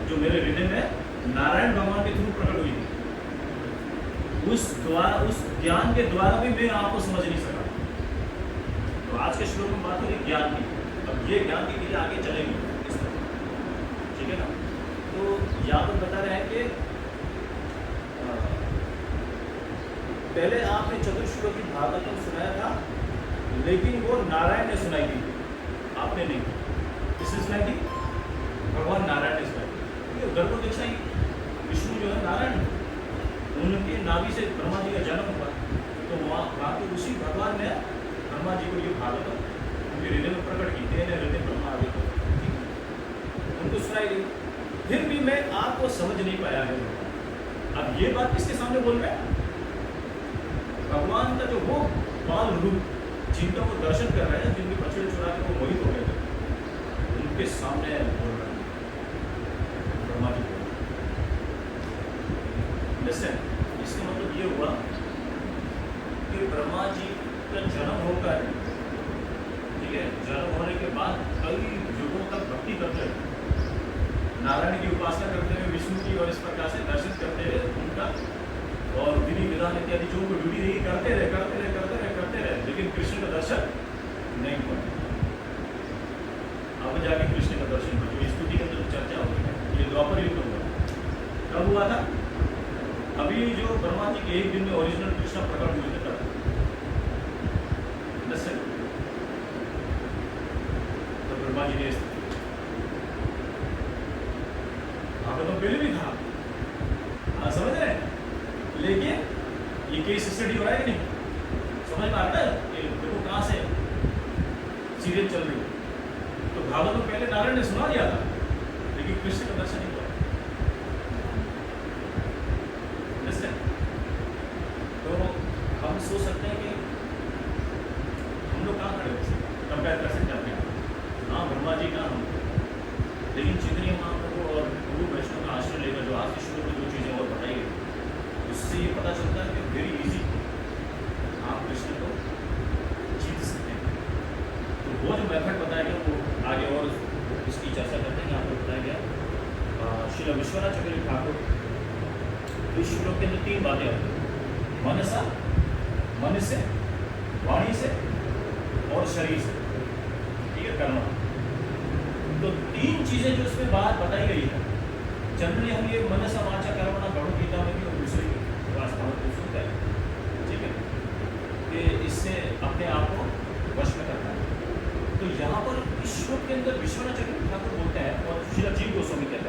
जो मेरे हृदय में नारायण भगवान के थ्रू प्रकट हुई थी, उस ज्ञान के द्वारा भी मैं आपको समझ नहीं सका। तो आज के श्लोक में बात हो रही ज्ञान की। अब ये ज्ञान की क्रिया आगे चलेगी इस तरह, ठीक है ना। तो यहाँ पर बता रहे हैं कि पहले आपने चतुर्श्लोकी भागवतम सुनाया था, लेकिन वो नारायण ने सुनाई थी, आपने नहीं। किसने सुनाई थी? भगवान नारायण ने सुनाई थी। गर्भ दीक्षा विष्णु जो है नारायण, उनके नाभि से ब्रह्मा जी का जन्म हुआ। तो वहाँ के उसी भगवान ने ब्रह्मा जी को ये भागवत उनके हृदय में प्रकट की। तेने हृदय ब्रह्मा आदि उनको सुनाई दी, फिर भी मैं आपको समझ नहीं पाया है। अब ये बात किसके सामने बोल रहे हैं? भगवान का जो वो बाल रूप जिनका वो दर्शन कर रहे हैं, जिनके बछड़े चुरा के वो मोहित हो गए थे, उनके सामने बोल रहे हैं ब्रह्मा जी। इसका मतलब ये हुआ कि ब्रह्मा जी का जन्म होकर, ठीक है, जन्म होने के बाद कई युगों तक भक्ति करते हुए, नारायण की उपासना करते हुए, विष्णु की और इस प्रकार से दर्शन करते हुए उनका और विधि विधान इत्यादि जो उनको ड्यूटी रही करते रहे, लेकिन कृष्ण का दर्शन नहीं हुआ। अब जाके कृष्ण का दर्शन हुआ, जो स्तुति के अंदर चर्चा होती है, ये द्वापर युग हुआ। कब हुआ था? अभी जो ब्रह्मा जी के एक दिन में ओरिजिनल कृष्ण प्रकट हुए थे तब। तो ब्रह्मा जी ने तो पहले भी था, हाँ समझ रहे हैं। लेकिन ये केस स्टडी हो रहा है कि नहीं, समझ में आता है? ये देखो कहाँ से सीरियल चल रही है। तो भागवत में पहले नारायण ने सुना दिया था, लेकिन कृष्ण का दर्शन नहीं हुआ। तो हम सोच सकते हैं कि हम लोग कहाँ खड़े हो, कंपेयर कर सकते हैं अपने आप। हाँ ब्रह्मा जी का हम, लेकिन चितनी महाप्रभु और गुरु वैष्णव का आश्रय लेकर जो आज के शुरू में जो चीज़ें और बताई गई, उससे ये पता चलता है कि वेरी इजी आप कृष्ण को जीत सकते हैं। तो वो जो मेथड बताया गया वो आगे और इसकी चर्चा करते हैं। यहाँ पर बताया गया श्री विश्वनाथ चक्रवर्ती ठाकुर इस श्लोक के अंदर 3 बातें आती हैं, मनसा, मन से, वाणी से और शरीर से, ठीक है, कर्म। तो 3 चीज़ें जो इसमें बात बताई गई है, जनरली हम ये मनसा वाचा कर्मणा भगवद्गीता में भी और दूसरी वास्तव में सुनते हैं, ठीक है, कि इससे अपने आप को वश में करना है। तो यहाँ पर इस श्लोक के अंदर विश्वनाथ चक्रवर्ती ठाकुर बोलते हैं और श्री जीव गोस्वामी कहते हैं